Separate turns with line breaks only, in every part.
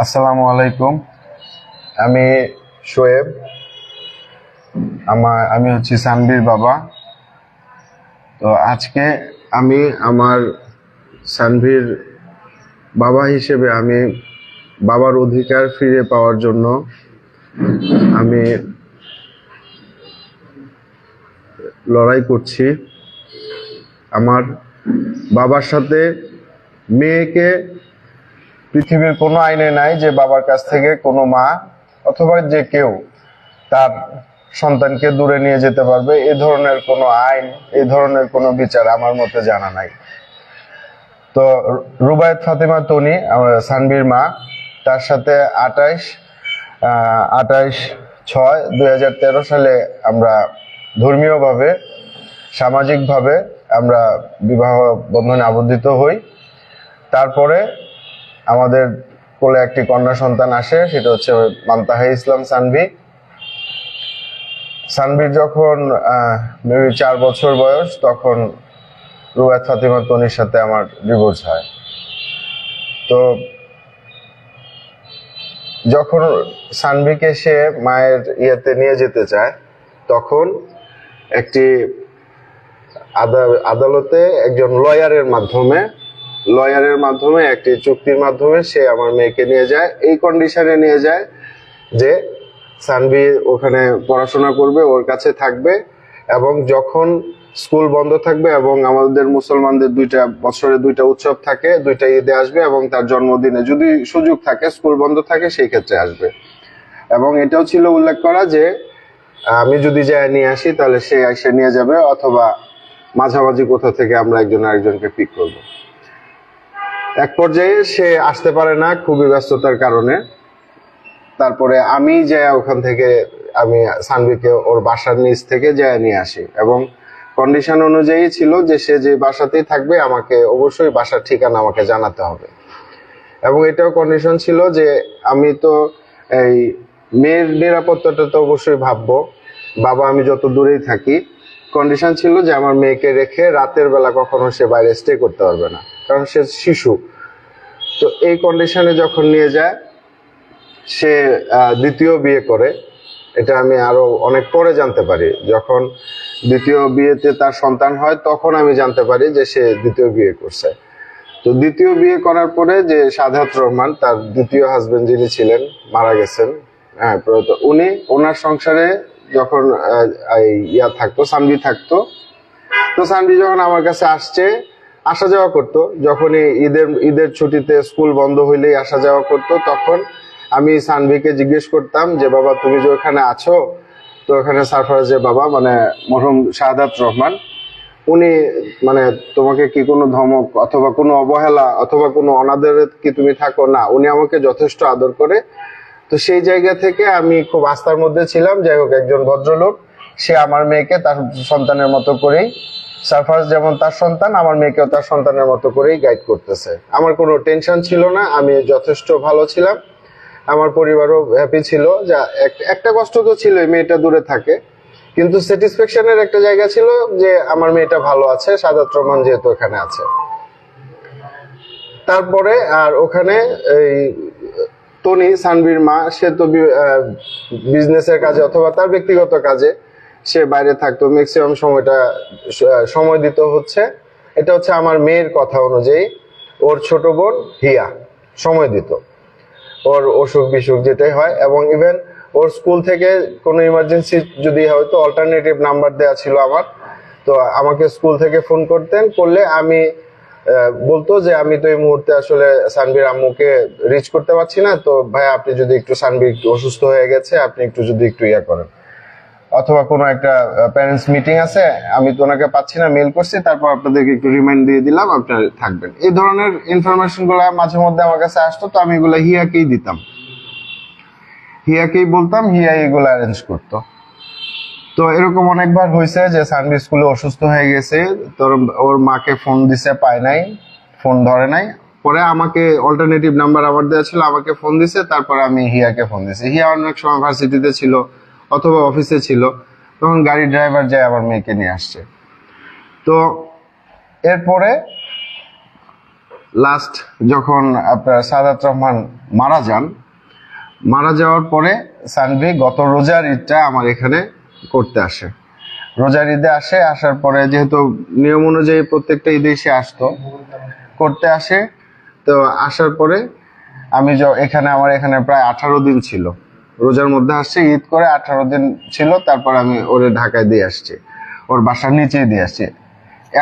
আসসালামু আলাইকুম। আমি শোয়েব। আমি হচ্ছি সানভীর বাবা। তো আজকে আমি আমার সানভীর বাবা হিসেবে আমি বাবার অধিকার ফিরে পাওয়ার জন্য আমি লড়াই করছি। আমার বাবার সাথে মেয়েকে পৃথিবীর কোনো আইনে নাই যে বাবার কাছ থেকে কোনো মা অথবা যে কেউ তার সন্তানকে দূরে নিয়ে যেতে পারবে, এই ধরনের কোনো আইন, এই ধরনের কোনো বিচার আমার মতে জানা নাই। তো রুবায়েত ফাতেমা তনি সানভীর মা, তার সাথে 28/6/2013 সালে আমরা ধর্মীয়ভাবে সামাজিকভাবে আমরা বিবাহ বন্ধনে আবদ্ধিত হই। তারপরে আমাদের কোলে একটি কন্যা সন্তান আসে, সেটা হচ্ছে মান্তাহা ইসলাম সানভী। সানভীর যখন 4 বছর বয়স, তখন রুবায়েত ফাতেমা তনির সাথে আমার ডিভোর্স হয়। তো যখন সানভীকে সে মায়ের ইয়েতে নিয়ে যেতে চায়, তখন একটি আদালতে একজন লয়ারের মাধ্যমে একটি চুক্তির মাধ্যমে সে আমার মেয়েকে নিয়ে যায়। এই কন্ডিশনে নিয়ে যায় যে সানভী ওখানে পড়াশোনা করবে, ওর কাছে থাকবে, এবং যখন স্কুল বন্ধ থাকবে এবং আমাদের মুসলমানদের বছরে দুইটা উৎসব থাকে, দুইটা ঈদে আসবে, এবং তার জন্মদিনে যদি সুযোগ থাকে, স্কুল বন্ধ থাকে, সেই ক্ষেত্রে আসবে। এবং এটাও ছিল উল্লেখ করা যে আমি যদি যায় নিয়ে আসি তাহলে সে এসে নিয়ে যাবে, অথবা মাঝামাঝি কোথা থেকে আমরা একজন আরেকজনকে পিক করব। এক পর্যায়ে সে আসতে পারে না খুবই ব্যস্ততার কারণে। তারপরে আমি যাই ওখান থেকে আমি সানভীকে ওর বাসার নিচ থেকে যাই নিয়ে আসি, এবং কন্ডিশন অনুযায়ী ছিল যে সে যে বাসাতেই থাকবে আমাকে অবশ্যই বাসার ঠিকানা আমাকে জানাতে হবে। এবং এটাও কন্ডিশন ছিল যে আমি তো এই মেয়ের নিরাপত্তাটা তো অবশ্যই ভাববো, বাবা আমি যত দূরেই থাকি। কন্ডিশন ছিল যে আমার মেয়েকে রেখে রাতের বেলা কখনো সে বাইরে স্টে করতে পারবে না, কারণ সে শিশু। তো এই কন্ডিশনে যখন নিয়ে যায়, সে দ্বিতীয় বিয়ে করে। এটা আমি আরো অনেক পরে জানতে পারি, যখন দ্বিতীয় বিয়েতে তার সন্তান হয় তখন আমি জানতে পারি যে সে দ্বিতীয় বিয়ে করছে। তো দ্বিতীয় বিয়ে করার পরে যে সাধাত রহমান, তার দ্বিতীয় হাজবেন্ড যিনি ছিলেন, মারা গেছেন। হ্যাঁ, উনি ওনার সংসারে যখন থাকতো, সানভী থাকতো। তো সানভী যখন আমার কাছে আসা যাওয়া করতো, যখনই ঈদের ছুটিতে স্কুল বন্ধ হইলেই আসা যাওয়া করতো, তখন আমি সানভীকে জিজ্ঞেস করতাম যে বাবা তুমি যে ওখানে আছো, তো ওখানে সারফরাজের বাবা মানে মরহুম শাহাদাত রহমান, উনি মানে তোমাকে কি কোনো ধমক অথবা কোনো অবহেলা অথবা কোনো অনাদরে কি তুমি থাকো? না, উনি আমাকে যথেষ্ট আদর করে। তো সেই জায়গা থেকে আমি খুব আস্থার মধ্যে ছিলাম। যাই হোক, একজন ভদ্রলোক, সে আমার মেয়েকে তার সন্তানের মতো করেই, সারফরাজ যেমন তার সন্তান, আমার মেয়েকেও তার সন্তানের মতো করেই গাইড করতেছে। আমার কোনো টেনশন ছিল না, আমি যথেষ্ট ভালো ছিলাম, আমার পরিবারও হ্যাপি ছিল। যা একটা কষ্ট তো ছিলই, মেয়েটা দূরে থাকে, কিন্তু স্যাটিসফ্যাকশনের একটা জায়গা ছিল যে আমার মেয়েটা ভালো আছে, সাদাত রহমান যেহেতু এখানে আছে। তারপরে আর ওখানে এই তনি সানভীর মা, সে তো বিজনেসের কাজে অথবা তার ব্যক্তিগত কাজে সে বাইরে থাকতো, ম্যাক্সিমাম সময়টা সময় দিতে হচ্ছে। এটা হচ্ছে আমার মেয়ের কথা অনুযায়ী ওর ছোট বোন হিয়া সময় দিত, ওর অসুখ বিসুখ যেটাই হয়। এবং ইভেন ওর স্কুল থেকে কোনো ইমার্জেন্সি যদি হয়তো অল্টারনেটিভ নাম্বার দেওয়া ছিল আমার, তো আমাকে স্কুল থেকে ফোন করলে আমি বলতো যে আমি তো এই মুহূর্তে আসলে সানভীর আম্মুকে রিচ করতে পারছি না, তো ভাই আপনি যদি একটু, সানভীর একটু অসুস্থ হয়ে গেছে, আপনি যদি একটু ইয়া করেন, অথবা কোনো একটা প্যারেন্টস মিটিং আছে, আমি তো ওনাকে পাচ্ছি না, মেল করছি, তারপর আপনাদেরকে একটু রিমাইন্ড দিয়ে দিলাম, আপনারা থাকবেন। এই ধরনের ইনফরমেশন গুলো মাঝে মধ্যে আমার কাছে আসতো, তো আমি এগুলো হিয়াকেই দিতাম, হিয়াকেই বলতাম, হিয়া এগুলো অ্যারেঞ্জ করতো। তো এরকম অনেকবার হয়েছে যে সানভী স্কুলে অসুস্থ হয়ে গেছে, তোর ওর মাকে ফোন দিছে, পায় নাই, ফোন ধরে নাই। পরে আমাকে অল্টারনেটিভ নাম্বার আমার দেওয়া ছিল, আমাকে ফোন দিছে, তারপরে আমি হিয়াকে ফোন দিছি। হিয়া অনেক সময় ভার্সিটিতে ছিল অথবা অফিসে ছিল, তখন গাড়ি ড্রাইভার যায় আমার মেয়েকে নিয়ে আসছে। তো এরপরে লাস্ট যখন আপনার সাদাত রহমান মারা যাওয়ার পরে সানভি গত রোজার ঈদটা আমার এখানে করতে আসে। রোজার ঈদে আসার পরে যেহেতু নিয়ম অনুযায়ী প্রত্যেকটা ঈদে সে আসতো, করতে আসে। তো আসার পরে আমি আমার এখানে প্রায় 18 দিন ছিল, রোজার মধ্যে আসছে, ঈদ করে 18 দিন ছিল। তারপর আমি ওরে ঢাকায় দিয়ে আসছি, ওর বাসার নিচেই দিয়ে আসছি।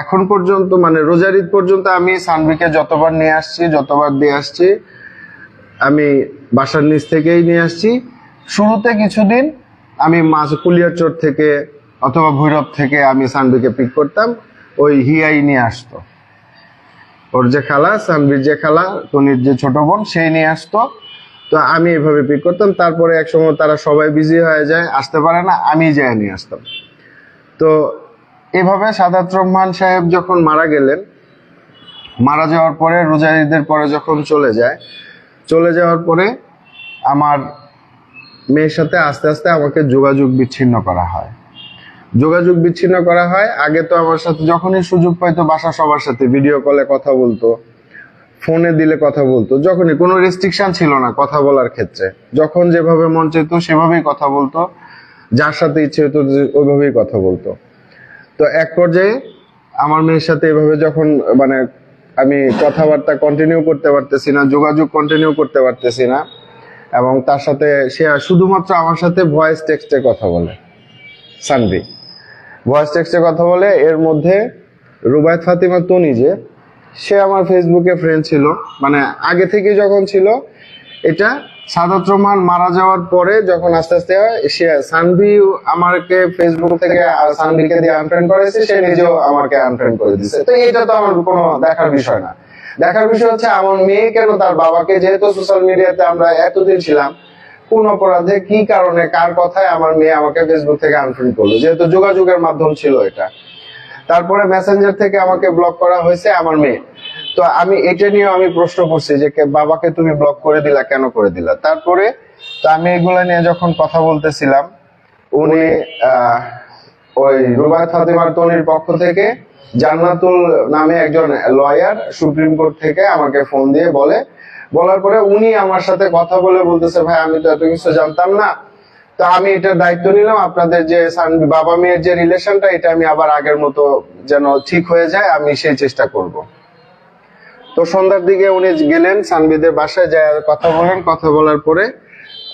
এখন পর্যন্ত মানে রোজার ঈদ পর্যন্ত আমি সানভিকে যতবার নিয়ে আসছি, যতবার দিয়ে আসছি, আমি বাসার নিচ থেকেই নিয়ে আসছি। শুরুতে কিছুদিন আমি কুলিয়ারচর থেকে অথবা ভৈরব থেকে আমি সানভিকে পিক করতাম, ওই হিয়াই নিয়ে আসতো, ওর যে খালা, সানভির যে খালা, তনির যে ছোট বোন, সেই নিয়ে আসতো। তো আমি এভাবে পিক করতাম। তারপরে একসময় তারা সবাই বিজি হয়ে যায়, আসতে পারে না, আমি যাই নিয়ে আসতাম। তো এভাবে সাদাত রহমান সাহেব যখন মারা গেলেন, মারা যাওয়ার পরে রোজার ঈদের পরে যখন চলে যাওয়ার পরে আমার মেয়ের সাথে আস্তে আস্তে আমাকে যোগাযোগ বিচ্ছিন্ন করা হয়। আগে তো আমার সাথে যখনই সুযোগ পাইতো বাসা সবার সাথে ভিডিও কলে কথা বলতো, ফোনে দিলে কথা বলতো, যখনই কোনো রেস্ট্রিকশন ছিল না কথা বলার ক্ষেত্রে, যখন যেভাবে মন চাইতো সেভাবেই কথা বলতো, যার সাথে ইচ্ছে হতো ওইভাবেই কথা বলতো। তো এক পর্যায়ে আমার মেয়ের সাথে এভাবে যখন মানে আমি কথাবার্তা কন্টিনিউ করতে পারতেছি না, যোগাযোগ কন্টিনিউ করতে পারতেছি না, এবং তার সাথে সে শুধুমাত্র আমার সাথে ভয়েস টেক্সটে কথা বলে, সানভি ভয়েস টেক্সটে কথা বলে। এর মধ্যে রুবায়েত ফাতিমা তনি, যে সে আমার ফেসবুকে ফ্রেন্ড ছিল, মানে আগে থেকে যখন ছিল। এটা সাদাত রহমান মারা যাওয়ার পরে যখন আস্তে আস্তে সে সানভি আমাকে ফেসবুক থেকে সানভিকে দিয়ে আনফ্রেন্ড করেছে, সে নিজেও আমাকে আনফ্রেন্ড করে দিচ্ছে। তো এটা তো আমার কোনো দেখার বিষয় না। দেখার বিষয় হচ্ছে আমার মেয়ে কেন তার বাবাকে, যেহেতু সোশ্যাল মিডিয়াতে আমরা এতদিন ছিলাম, কোন অপরাধে, কি কারণে, কার কথায় আমার মেয়ে আমাকে ফেসবুক থেকে আনফ্রেন্ড করলো, যেহেতু যোগাযোগের মাধ্যম ছিল এটা। তারপরে মেসেঞ্জার থেকে আমাকে ব্লক করা হয়েছে আমার মেয়ে। তো আমি এটা নিয়ে আমি প্রশ্ন করছি যে বাবাকে তুমি ব্লক করে দিলা, কেন করে দিলা? তারপরে তো আমি এগুলা নিয়ে যখন কথা বলতেছিলাম, উনি ওই রুবায়েত ফাতিমার তনির পক্ষ থেকে জান্নাতুল নামে একজন লয়ার সুপ্রিম কোর্ট থেকে আমাকে ফোন দিয়ে বলার পরে উনি আমার সাথে কথা বলতেছে, ভাই আমি তো এত কিছু জানতাম না, তো আমি এটার দায়িত্ব নিলাম, আপনাদের যে বাবা মেয়ের যে রিলেশনটা, এটা আমি আবার আগের মতো যেন ঠিক হয়ে যায়, আমি সেই চেষ্টা করব। তো সন্ধ্যার দিকে উনি গেলেন সানভিদের বাসায়, যায় কথা বলার পরে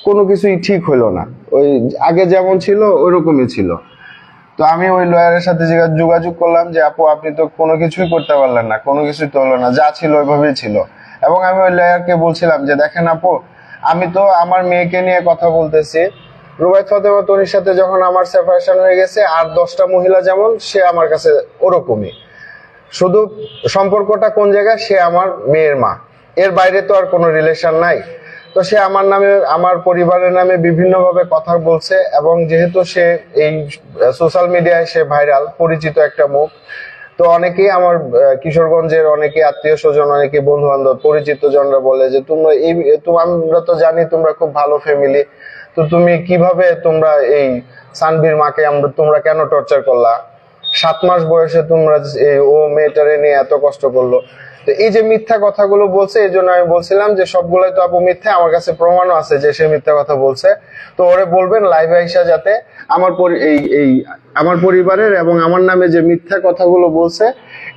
কোনো কিছুই ঠিক হলো না, ওই আগে যেমন ছিল ওইরকমই ছিল। তো আমি ওই লয়ারের সাথে যোগাযোগ করলাম যে আপু আপনি তো কোনো কিছুই করতে পারলেন না, কোনো কিছুই তো হলো না, যা ছিল ওইভাবেই ছিল। এবং আমি ওই লয়ারকে বলছিলাম যে দেখেন আপু, আমি তো আমার মেয়েকে নিয়ে কথা বলতেছি, রুবায়েত ফাতিমা তনির সাথে যখন আমার সেপারেশন হয়ে গেছে, আর 10টা মহিলা যেমন, সে আমার কাছে ওরকমই, শুধু সম্পর্কটা কোন জায়গায়, সে আমার মেয়ের মা, এর বাইরে তো আর কোনো রিলেশন নাই। তো সে আমার নামে, আমার পরিবারের নামে বিভিন্নভাবে কথা বলছে, এবং যেহেতু সে এই সোশ্যাল মিডিয়ায় সে ভাইরাল, পরিচিত একটা মুখ, তো অনেকেই আমার কিশোরগঞ্জের অনেকে আত্মীয় স্বজন, অনেকে বন্ধু বান্ধব, পরিচিত জনরা বলে যে আমরা তো জানি তোমরা খুব ভালো ফ্যামিলি, তো তুমি কিভাবে তোমরা এই সানভীর মাকে তোমরা কেন টর্চার করলা, 7 মাস বয়সে তোমরা ও মেয়েটারে নিয়ে এত কষ্ট করলো। তো এই যে মিথ্যা কথাগুলো বলছে, এই জন্য আমি বলছিলাম যে সবগুলোই তো আপু মিথ্যা, আমার কাছে প্রমাণও আছে যে সে মিথ্যা কথা বলছে। তো ওরে বলবেন লাইভে আইসা যাতে আমার পরিবারের এবং আমার নামে যে মিথ্যা কথাগুলো বলছে,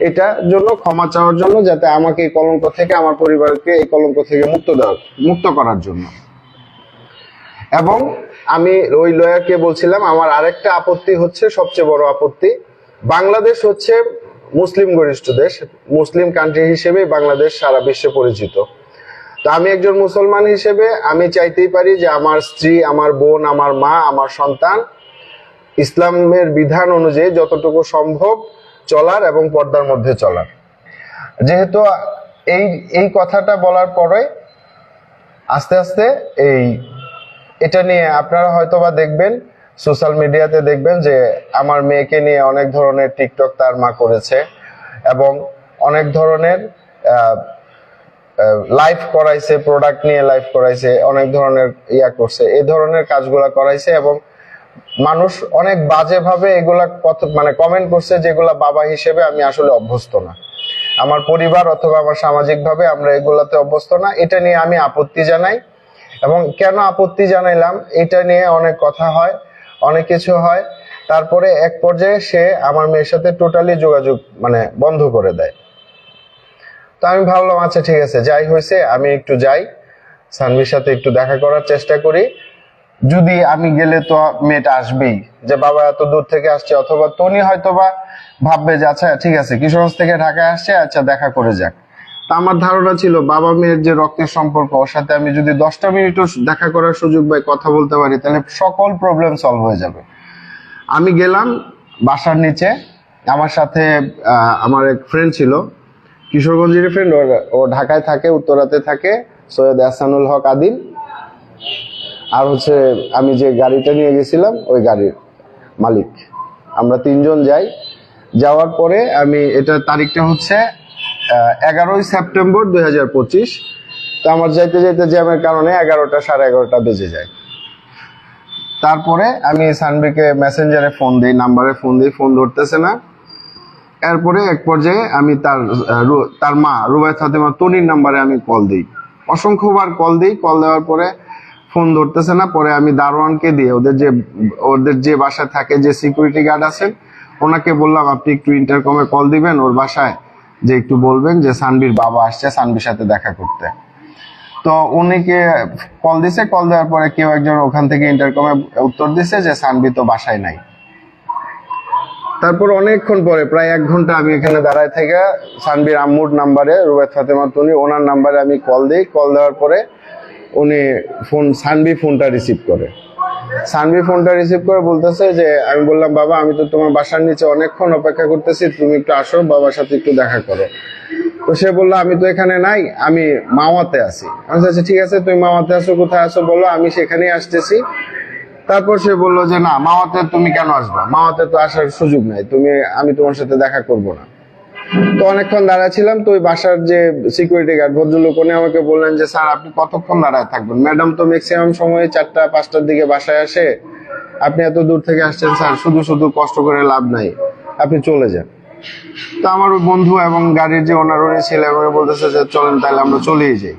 এটার জন্য ক্ষমা চাওয়ার জন্য, যাতে আমাকে এই কলঙ্ক থেকে, আমার পরিবারকে এই কলঙ্ক থেকে মুক্ত করার জন্য। এবং আমি ওই লয়ারকে বলছিলাম আমার আরেকটা আপত্তি হচ্ছে, সবচেয়ে বড় আপত্তি, বাংলাদেশ হচ্ছে মুসলিম গরিষ্ঠ দেশ, মুসলিম কান্ট্রি হিসেবে বাংলাদেশ সারা বিশ্বে পরিচিত। তো আমি একজন মুসলমান হিসেবে আমি চাইতেই পারি যে আমার স্ত্রী, আমার বোন, আমার মা, আমার সন্তান ইসলামের বিধান অনুযায়ী যতটুকু সম্ভব চলার এবং পর্দার মধ্যে চলার। যেহেতু এই কথাটা বলার পরে আস্তে আস্তে এটা নিয়ে আপনারা হয়তোবা দেখবেন, সোশ্যাল মিডিয়াতে দেখবেন যে আমার মেয়েকে নিয়ে অনেক ধরনের টিকটক তার মা করেছে, এবং অনেক ধরনের লাইভ করাইছে, প্রোডাক্ট নিয়ে লাইভ করাইছে, অনেক ধরনের করছে, এই ধরনের কাজগুলা করাইছে, এবং মানুষ অনেক বাজেভাবে এগুলা মানে কমেন্ট করছে, যেগুলা বাবা হিসেবে আমি আসলে অভ্যস্ত না। আমার পরিবার অথবা আমার সামাজিকভাবে আমরা এগুলাতে অভ্যস্ত না। এটা নিয়ে আমি আপত্তি জানাই। এবং কেন আপত্তি জানাইলাম, এটা নিয়ে অনেক কথা হয়, অনেক কিছু হয়। তারপরে এক পর্যায়ে সে আমার মেয়ের সাথে টোটালি যোগাযোগ মানে বন্ধ করে দেয়। তো আমি ভাবলাম আচ্ছা ঠিক আছে, যাই হয়েছে আমি একটু যাই, সানভির সাথে একটু দেখা করার চেষ্টা করি। যদি আমি গেলে তো মেয়েটা আসবেই, যে বাবা এত দূর থেকে আসছে, অথবা তনি হয়তোবা ভাববে যে আচ্ছা ঠিক আছে কিশোরগঞ্জ থেকে ঢাকায় আসছে, আচ্ছা দেখা করে যাক। তা আমার ধারণা ছিল বাবা মেয়ের যে রক্তের সম্পর্ক, ওর সাথে আমি যদি 10টা মিনিটও দেখা করার সুযোগ পাই, কথা বলতে পারি, তাহলে সকল প্রবলেম সলভ হয়ে যাবে। আমি গেলাম বাসার নিচে, আমার সাথে আমার এক ফ্রেন্ড ছিল, কিশোরগঞ্জের ফ্রেন্ড, ও ঢাকায় থাকে, উত্তরাতে থাকে, সৈয়দ এহসানুল হক আদিল। আর হচ্ছে আমি যে গাড়িটা নিয়ে গেছিলাম ওই গাড়ির মালিক। আমরা 3 জন যাই। যাওয়ার পরে আমি, এটা তারিখটা হচ্ছে 11ই সেপ্টেম্বর 2025। তো আমার যাইতে যাইতে জ্যামের কারণে 11টা সাড়ে 11টা বেজে যায়। তারপরে আমি সানভিকে মেসেঞ্জারে ফোন দিই, নাম্বারে ফোন দিই, ফোন ধরতেছে না। এরপরে এক পর্যায়ে আমি তার মা রুবায়েত ফাতেমা তনির নাম্বারে আমি কল দিই, অসংখ্যবার কল দিই। কল দেওয়ার পরে ফোন ধরতেছে না। পরে আমি দারোয়ানকে দিয়ে, ওদের যে বাসায় থাকে, যে সিকিউরিটি গার্ড আছেন, ওনাকে বললাম আপনি একটু ইন্টারকমে কল দিবেন ওর বাসায়, যে একটু বলবেন যে সানভির বাবা আসছে সানভির সাথে দেখা করতে। তো উনিকে কল দিছে। কল দেওয়ার পরে কেউ একজন ওখান থেকে ইন্টারকমে উত্তর দিছে যে সানভি তো বাসায় নাই। তারপর অনেকক্ষণ পরে, প্রায় 1 ঘন্টা আমি এখানে দাঁড়ায় থেকে সানভির আম্মুর নাম্বারে, রুবায়েত ফাতেমা তনি, ওনার নাম্বারে আমি কল দিই। কল দেওয়ার পরে উনি সানভি ফোনটা রিসিভ করে। সানভি ফোনটা রিসিভ করে বলতেছে যে, আমি বললাম বাবা আমি তো তোমার বাসার নিচে অনেকক্ষণ অপেক্ষা করতেছি, তুমি একটু আসো, বাবার সাথে একটু দেখা করো। তো সে বললো আমি তো এখানে নাই, আমি মাওয়াতে আছি। আচ্ছা ঠিক আছে, তুমি মাওয়াতে আছো, কোথায় আছো বলো, আমি সেখানেই আসতেছি। তারপর সে বললো যে না, মাওয়াতে তুমি কেন আসবা, মাওয়াতে তো আসার সুযোগ নাই, আমি তোমার সাথে দেখা করব না। তো অনেকক্ষণ দাঁড়ায় ছিলাম। তো ওই বাসার যে সিকিউরিটি গার্ড ভদ্রলোক, উনি আমাকে বললেন যে স্যার আপনি কতক্ষণ দাঁড়ায় থাকবেন, ম্যাডাম তো ম্যাক্সিমাম সময় 4টা 5টার দিকে বাসায় আসে, আপনি এত দূর থেকে আসছেন স্যার, শুধু শুধু কষ্ট করে লাভ নাই, আপনি চলে যান। তো আমার বন্ধু এবং গাড়ির যে ওনার, উনি ছিলেন, উনি বলতেছে যে চলেন তাহলে আমরা চলেই যাই।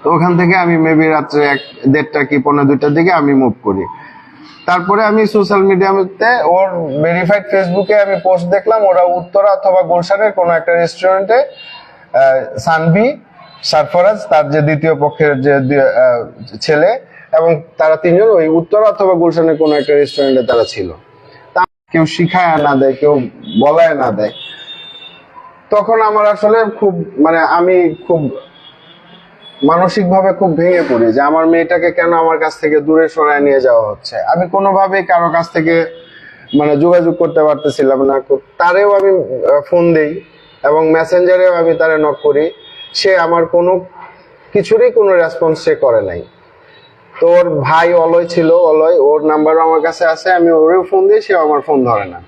তো ওখান থেকে আমি মেবি রাত্রে 1-1:30 কি 1:45টার দিকে আমি মুভ করি। তারপরে আমি সোশ্যাল মিডিয়াতে ওর ভেরিফাইড ফেসবুকে আমি পোস্ট দেখলাম, ওরা উত্তরা অথবা গুলশানের কোনো একটা রেস্টুরেন্টে সানভি, সারফরাজ, তার যে দ্বিতীয় পক্ষের যে ছেলে, এবং তারা 3 জন ওই উত্তরা অথবা গুলশানের কোনো একটা রেস্টুরেন্টে তারা ছিল। তা কেউ শিখায় না দেয়, কেউ বলায় না দেয়। তখন আমার আসলে খুব আমি খুব মানসিকভাবে খুব ভেঙে পড়ি যে আমার মেয়েটাকে কেন আমার কাছ থেকে দূরে সরায় নিয়ে যাওয়া হচ্ছে। আমি কোনোভাবেই কারো কাছ থেকে যোগাযোগ করতে পারতেছিলাম না। তারেও আমি ফোন দেই এবং মেসেঞ্জারেও আমি তারে নক করি, সে আমার কোনো কিছুরই কোনো রেসপন্স সে করে নাই। তো ওর ভাই অলয় ছিল, অলয়, ওর নাম্বারও আমার কাছে আছে, আমি ওরেও ফোন দিই, সেও আমার ফোন ধরে না।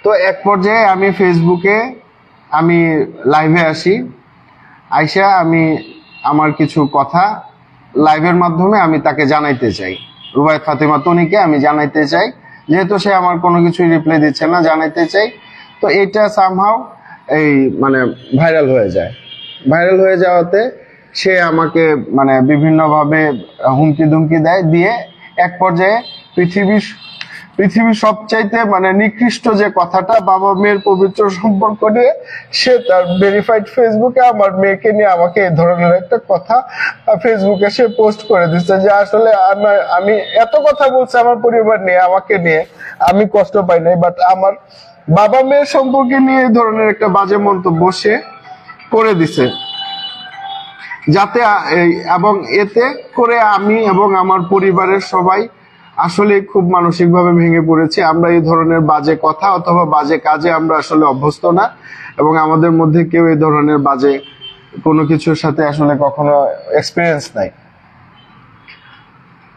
তো এক পর্যায়ে আমি ফেসবুকে আমি লাইভে আসি, আইসা আমি আমার কিছু কথা লাইভের মাধ্যমে আমি তাকে জানাইতে চাই, রুবায়েত ফাতেমা তনিকে আমি জানাইতে চাই, যেহেতু সে আমার কোনো কিছুই রিপ্লাই দিচ্ছে না, জানাইতে চাই। তো এটা সামহাও এই ভাইরাল হয়ে যায়। ভাইরাল হয়ে যাওয়াতে সে আমাকে বিভিন্নভাবে হুমকি ধুমকি দেয়, দিয়ে এক পর্যায়ে পৃথিবীর সবচাইতে নিকৃষ্ট যে কথাটা, বাবা মেয়ের পবিত্র সম্পর্ক নিয়ে সে তার ভেরিফাইড ফেসবুকে আমার মেয়েকে নিয়ে আমাকে এই ধরনের একটা কথা ফেসবুকে সে পোস্ট করে দিচ্ছে, যে আসলে আমি এত কথা বলছি আমার পরিবার নিয়ে, আমাকে নিয়ে, আমি কষ্ট পাই নাই, বাট আমার বাবা মেয়ের সম্পর্কে নিয়ে এই ধরনের একটা বাজে মন্তব্য সে করে দিছে, যাতে এবং এতে করে আমি এবং আমার পরিবারের সবাই আসলে খুব মানসিকভাবে ভেঙে পড়েছি। আমরা এই ধরনের বাজে কথা অথবা বাজে কাজে আমরা আসলে অভ্যস্ত না, এবং আমাদের মধ্যে কেউ এই ধরনের বাজে কোনো কিছুর সাথে আসলে কখনো এক্সপিরিয়েন্স নাই।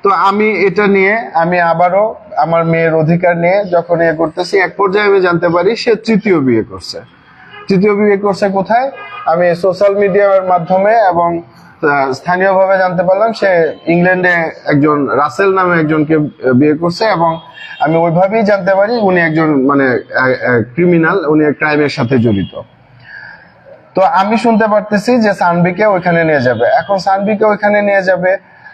তো আমি এটা নিয়ে আমি আবারও আমার মেয়ের অধিকার নিয়ে যখন করতেছি, এক পর্যায়ে আমি জানতে পারি সে তৃতীয় বিয়ে করছে। কোথায়? আমি সোশ্যাল মিডিয়ার মাধ্যমে এবং স্থানীয়ভাবে জানতে পারলাম সে ইংল্যান্ডে একজন রাসেল নামে একজনকে বিয়ে করছে, এবং আমি ওইভাবেই জানতে পারি উনি একজন মানে ক্রিমিনাল, উনি ক্রাইমের সাথে জড়িত। তো আমি শুনতে পারতেছি যে সানভিকে ওইখানে নিয়ে যাবে। এখন সানভিকে ওইখানে নিয়ে যাবে,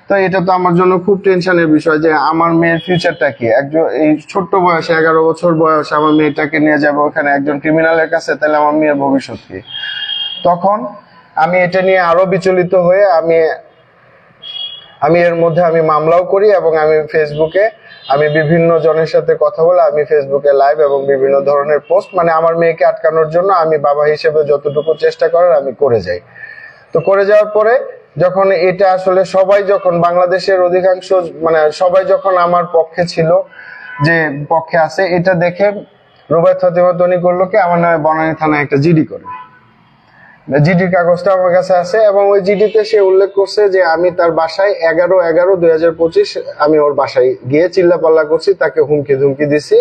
তো এটা তো আমার জন্য খুব টেনশনের বিষয় যে আমার মেয়ের ফিউচারটা কি। একজন এই ছোট্ট বয়সে 11 বছর বয়স আমার মেয়েটাকে নিয়ে যাবে ওখানে একজন ক্রিমিনালের কাছে, তাহলে আমার মেয়ের ভবিষ্যৎ কি? তখন আমি এটা নিয়ে আরো বিচলিত হয়ে আমি এর মধ্যে আমি মামলাও করি, এবং আমি ফেসবুকে আমি বিভিন্ন জনের সাথে কথা বলে আমি ফেসবুকে লাইভ এবং বিভিন্ন ধরনের পোস্ট, মানে আমার মেয়েকে আটকানোর জন্য আমি বাবা হিসেবে যতটুকু চেষ্টা করার আমি করে যাই। তো করে যাওয়ার পরে যখন এটা আসলে সবাই, যখন বাংলাদেশের অধিকাংশ মানে সবাই যখন আমার পক্ষে ছিল, যে পক্ষে আছে, এটা দেখে রুবায়েত ফাতেমা তনি করলো কি আমার নামে বনানী থানায় একটা জিডি করে। জিডির কাগজটা আমার কাছে আছে, এবং ওই জিডিতে সে উল্লেখ করছে যে আমি তার বাসায় 11/11/2025 আমি ওর বাসায় গিয়ে চিল্লাপাল্লা করছি, তাকে হুমকি ধুমকি দিছি।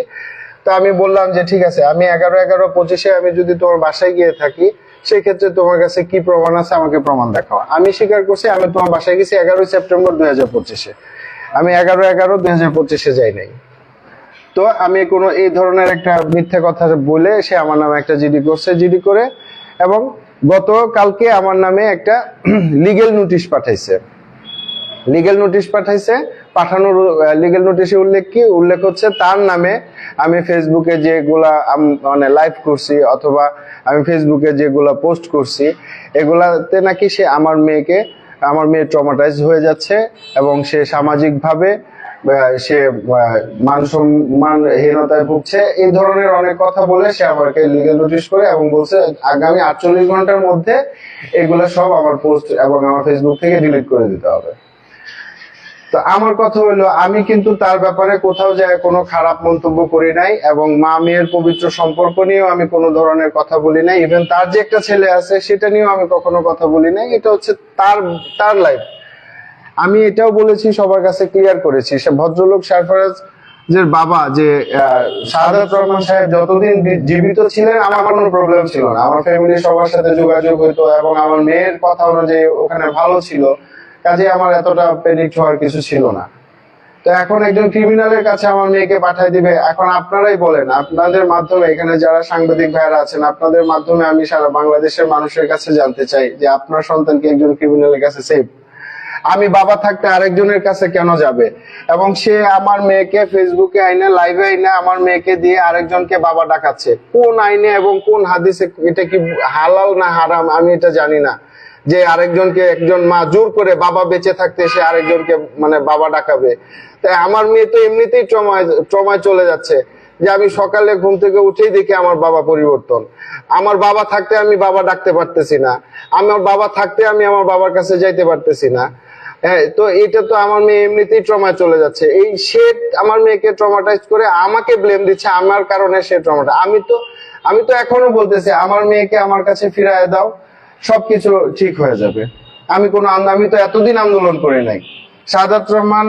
তো আমি বললাম যে ঠিক আছে, আমি 11/11/25 আমি যদি তোমার বাসায় গিয়ে থাকি, সেই ক্ষেত্রে তোমার কাছে কি প্রমাণ আছে আমাকে প্রমাণ দেখাও। আমি স্বীকার করছি আমি তোমার বাসায় গেছি 11 সেপ্টেম্বর 2025, আমি 11/11/2025 যাই নাই। তো আমি কোনো এই ধরনের একটা মিথ্যা কথা বলে সে আমার নামে একটা জিডি করছে, জিডি করে এবং গতকালকে আমার নামে একটা লিগেল নোটিশ পাঠাইছে। পাঠানোর লিগেল নোটিশে উল্লেখ হচ্ছে তার নামে আমি ফেসবুকে যেগুলা মানে লাইভ করছি অথবা আমি ফেসবুকে যেগুলা পোস্ট করছি, এগুলাতে নাকি সে আমার মেয়ে ট্রমাটাইজ হয়ে যাচ্ছে, এবং সে সামাজিকভাবে সে মান সম্মানহীনতায় ভুগছে, এই ধরনের অনেক কথা বলে সে আমাকে লিগ্যাল নোটিশ করে এবং বলছে আগামী 48 ঘন্টার মধ্যে এগুলা সব আমার পোস্ট এবং আমার ফেসবুক থেকে ডিলিট করে দিতে হবে। তো আমার কথা হলো, আমি কিন্তু তার ব্যাপারে কোথাও যায় কোনো খারাপ মন্তব্য করি নাই, এবং মা মেয়ের পবিত্র সম্পর্ক নিয়েও আমি কোনো ধরনের কথা বলি নাই। ইভেন তার যে একটা ছেলে আছে সেটা নিয়েও আমি কখনো কথা বলি নাই। এটা হচ্ছে তার লাইফ। আমি এটাও বলেছি, সবার কাছে ক্লিয়ার করেছি, সে ভদ্রলোক সারফারাজের বাবা যে শাহাদাত রহমান সাহেব যতদিন জীবিত ছিলেন আমার কোনো প্রবলেম ছিল না, আমার ফ্যামিলি সবার সাথে যোগাযোগ হইতো, এবং আমার মেয়ের কথা অনুযায়ী ওখানে ভালো ছিল, কাজে আমার এতটা প্যানিক হওয়ার কিছু ছিল না। তো এখন একজন ক্রিমিনালের কাছে আমার মেয়েকে পাঠাই দিবে। এখন আপনারাই বলেন, আপনাদের মাধ্যমে এখানে যারা সাংবাদিক ভাইরা আছেন, আপনাদের মাধ্যমে আমি সারা বাংলাদেশের মানুষের কাছে জানতে চাই যে আপনার সন্তানকে একজন ক্রিমিনালের কাছে সেফ? আমি বাবা থাকতে আরেকজনের কাছে কেন যাবে? এবং সে আমার মেয়েকে ফেসবুকে আইনে লাইভে আইনে আমার মেয়েকে দিয়ে আরেকজনকে বাবা ডাকাচ্ছে। কোন আইনে এবং কোন হাদিসে এটা কি হালাল না হারাম আমি এটা জানি না, যে আরেকজনকে একজন মা জোর করে বাবা বেঁচে থাকতে সে আরেকজনকে মানে বাবা ডাকাবে। তাই আমার মেয়ে তো এমনিতেই ট্রমায় চলে যাচ্ছে, যে আমি সকালে ঘুম থেকে উঠেই দেখি আমার বাবা পরিবর্তন। আমার বাবা থাকতে আমি বাবা ডাকতে পারতেছি না, আমার বাবা থাকতে আমি আমার বাবার কাছে যাইতে পারতেছি না। হ্যাঁ, তো এটা তো আমার মেয়ে এমনিতেই ট্রমায় চলে যাচ্ছে। এই সে আমার মেয়েকে ট্রমাটাইজ করে আমাকে ব্লেম দিচ্ছে, আমার কারণে সে ট্রমাটা। আমি তো এখনো বলতেছি আমার মেয়েকে আমার কাছে ফিরায় দাও, সবকিছু ঠিক হয়ে যাবে। আমি তো এতদিন আন্দোলন করি নাই। শাহাদাত রহমান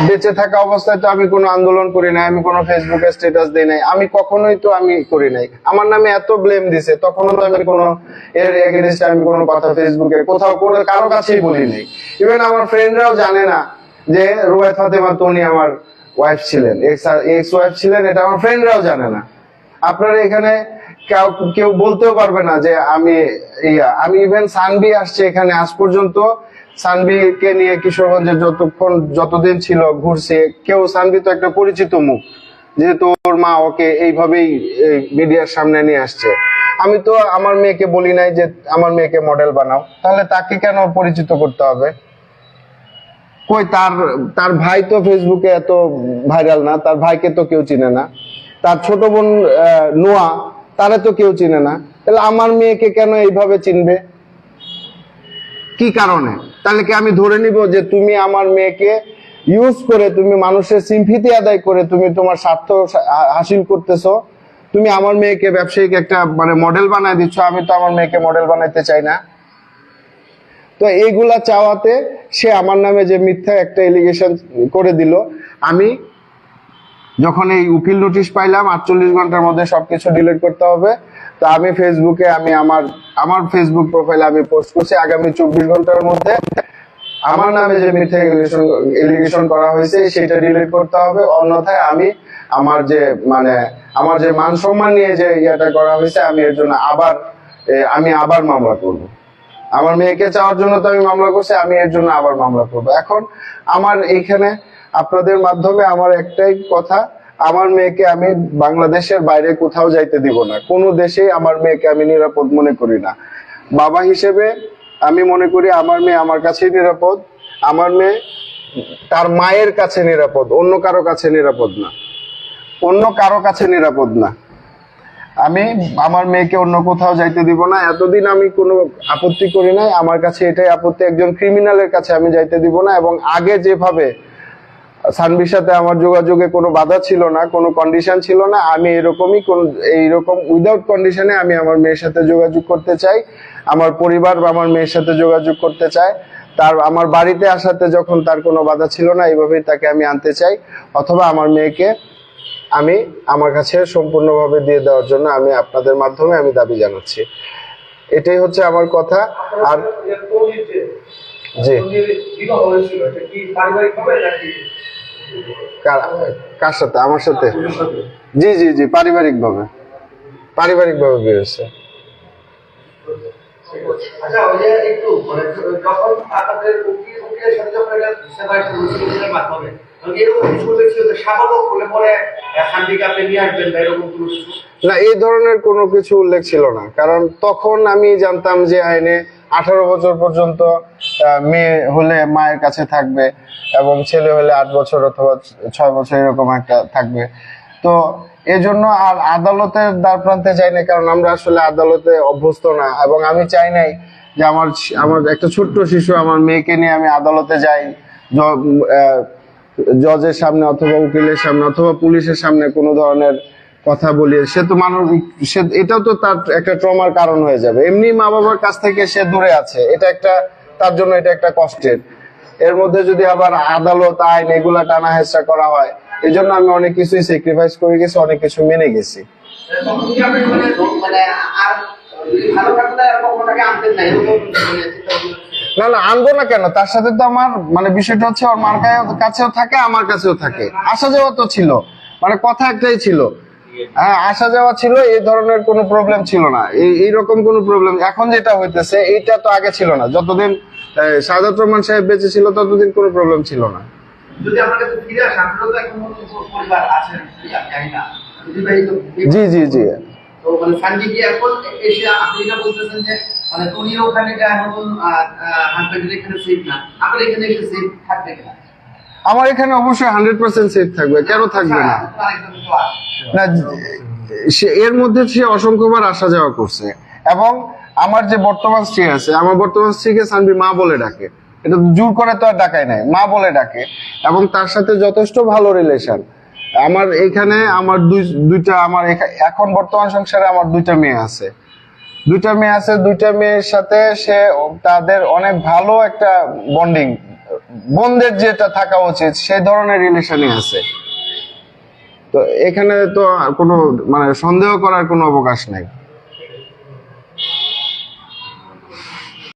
বেঁচে থাকা অবস্থায় তো আমি কোনো আন্দোলন করি নাই, আমি কোনো ফেসবুকে স্ট্যাটাস দেই নাই, আমি কখনোই তো আমি করি নাই। আমার নামে এত ব্লেম দিছে, তখনও তো আমি কোনো এর এগেইনস্টে আমি কোনো কথা ফেসবুকে কোথাও কোনো কারো কাছেই বলি নাই। ইভেন আমার ফ্রেন্ডরাও জানে না যে রুবায়েত ফাতেমা তনি আমার ওয়াইফ ছিলেন, এক্স ওয়াইফ ছিলেন, এটা আমার ফ্রেন্ডরাও জানে না। আপনারা এখানে কেউ বলতেও পারবে না যে আমি ইভেন সানভি আসছে এখানে, আজ পর্যন্ত সানভিকে নিয়ে কিশোরগঞ্জে যতদিন ছিল ঘুরছে, সানভি তো একটা পরিচিত মুখ, যেহেতু ওর মা ওকে এইভাবেই মিডিয়ার সামনে নিয়ে আসছে। আমি তো আমার মেয়েকে বলি নাই যে আমার মেয়েকে মডেল বানাও, তাহলে তাকে কেন পরিচিত করতে হবে? কই তার ভাই তো ফেসবুকে এত ভাইরাল না, তার ভাইকে তো কেউ চিনে না, তার ছোট বোন নোয়া তারে তো কেউ চিনে না, তাহলে আমার মেয়েকে কেন এইভাবে চিনবে? কি কারণে? তাহলে কি আমি ধরে নিব যে তুমি আমার মেয়েকে ইউজ করে, তুমি মানুষের সিম্পিতি আদায় করে তুমি তোমার স্বার্থ হাসিল করতেছো, তুমি আমার মেয়েকে ব্যবসায়িক একটা মানে মডেল বানায় দিচ্ছ? আমি তো আমার মেয়েকে মডেল বানাইতে চাই না। তো এইগুলা চাওয়াতে সে আমার নামে যে মিথ্যা একটা এলিগেশন করে দিল, আমি যখন এই উকিল নোটিশ পাইলাম 48 ঘন্টার মধ্যে সবকিছু ডিলিট করতে হবে, তো আমি ফেসবুকে আমি আমার ফেসবুক প্রোফাইলে আমি পোস্ট করছি আগামী 24 ঘন্টার মধ্যে আমার নামে যে মিথ্যা এলিগেশন করা হয়েছে সেটা ডিলিট করতে হবে, অন্যথায় আমি আমার যে মান সম্মান নিয়ে যে ইয়াটা করা হয়েছে আমি এর জন্য আবার মামলা করব। আমার মেয়েকে চাওয়ার জন্য তো আমি মামলা করছি, আমি এর জন্য আবার মামলা করব। এখন আমার এইখানে আপনাদের মাধ্যমে আমার একটাই কথা, আমার মেয়েকে আমি বাংলাদেশের বাইরে কোথাও যাইতে দিব না, কোনো দেশেই আমার মেয়েকে আমি নিরাপদ মনে করি না। বাবা হিসেবে আমি মনে করি আমার মেয়ে আমার কাছেই নিরাপদ, আমার মেয়ে তার মায়ের কাছে নিরাপদ, অন্য কারো কাছে নিরাপদ না, অন্য কারো কাছে নিরাপদ না। আমি আমার মেয়েকে অন্য কোথাও যাইতে দিব না। এতদিন আমি কোনো আপত্তি করি নাই, আমার কাছে এটাই আপত্তি, একজন ক্রিমিনালের কাছে আমি যাইতে দিব না। এবং আগে যেভাবে সানভির সাথে আমার যোগাযোগে কোনো বাধা ছিল না, কোনো কন্ডিশন ছিল না, আমি এইরকম উইদাউট কন্ডিশনে আমি আমার মেয়ের সাথে যোগাযোগ করতে চাই, আমার পরিবার বা আমার মেয়ের সাথে যোগাযোগ করতে চাই। আমার বাড়িতে আসাতে যখন তার কোনো বাধা ছিল না, এইভাবেই তাকে আমি আনতে চাই, অথবা আমার মেয়েকে আমি আমার কাছে সম্পূর্ণভাবে দিয়ে দেওয়ার জন্য আমি আপনাদের মাধ্যমে আমি দাবি জানাচ্ছি। এটাই হচ্ছে আমার কথা। আর জি, কার সাথে? আমার সাথে? জি জি জি, পারিবারিক ভাবে বিয়ে হয়েছে।
আচ্ছা, ওই যে একটু মানে যখন আপনাদের উকিলের সাথে যখন এটা সেপারেশনের মাধ্যমে এরকম কিছু দেখছি যে শাবক বলে পরে শান্তিকে আপনি নিয়ে আসবেন বা এরকম কোনো কিছু
না, এই ধরনের কোনো কিছু উল্লেখ ছিল না। কারণ তখন আমি জানতাম যে আইনে 18 বছর পর্যন্ত মেয়ে হলে মায়ের কাছে থাকবে এবং ছেলে হলে 8 বছর অথবা 6 বছর এরকম একটা থাকবে। তো এজন্য আর আদালতের দ্বার প্রান্তে যাই না, কারণ আমরা আসলে আদালতে অভ্যস্ত না। এবং আমি চাই নাই যে আমার একটা ছোট্ট শিশু, আমার মেয়েকে নিয়ে আমি আদালতে যাই, জজের সামনে অথবা উকিলের সামনে অথবা পুলিশের সামনে কোনো ধরনের কথা বলি। সে তো এটাও তো তার একটা ট্রমার কারণ হয়ে যাবে। এমনি মা বাবার কাছ থেকে সে দূরে আছে, তার জন্য এটা একটা কষ্টের। এর মধ্যে যদি আবার আদালত আইন এগুলা টানা হেঁচড়া করা হয়, এই জন্য আমি অনেক কিছুই স্যাক্রিফাইস করে গেছি, অনেক কিছু মেনে গেছি। না না, আনবো না কেন? তার সাথে তো আমার বিষয়টা হচ্ছে ওর মার কাছেও থাকে, আমার কাছেও থাকে, আসা যাওয়া তো ছিল, কথা একটাই ছিল। হ্যাঁ, আসা যাওয়া ছিল, এই ধরনের কোনো প্রবলেম ছিল না। এইরকম কোনো প্রবলেম এখন যেটা হইতেছে এইটা তো আগে ছিল না। যতদিন সাদাত রহমান সাহেব বেঁচে ছিল ততদিন কোনো প্রবলেম ছিল না। জি জি জি, আমার এখানে অবশ্যই 100% সেফ থাকবে, কেন থাকবে না? না, এর মধ্যে সে অসংখ্যবার আসা যাওয়া করছে। এবং আমার যে বর্তমান স্ত্রী আছে, আমার বর্তমান স্ত্রীকে সানভি মা বলে ডাকে, এটা জোর করে তো আর ডাকায় নাই, মা বলে ডাকে। এবং তার সাথে যথেষ্ট ভালো রিলেশন। আমার এখানে এখন বর্তমান সংসারে আমার দুইটা মেয়ে আছে। দুইটা মেয়ের সাথে তাদের অনেক ভালো একটা বন্ডের যেটা থাকা উচিত সেই ধরনের রিলেশনই আছে। তো এখানে তো কোনো সন্দেহ করার কোনো অবকাশ নাই।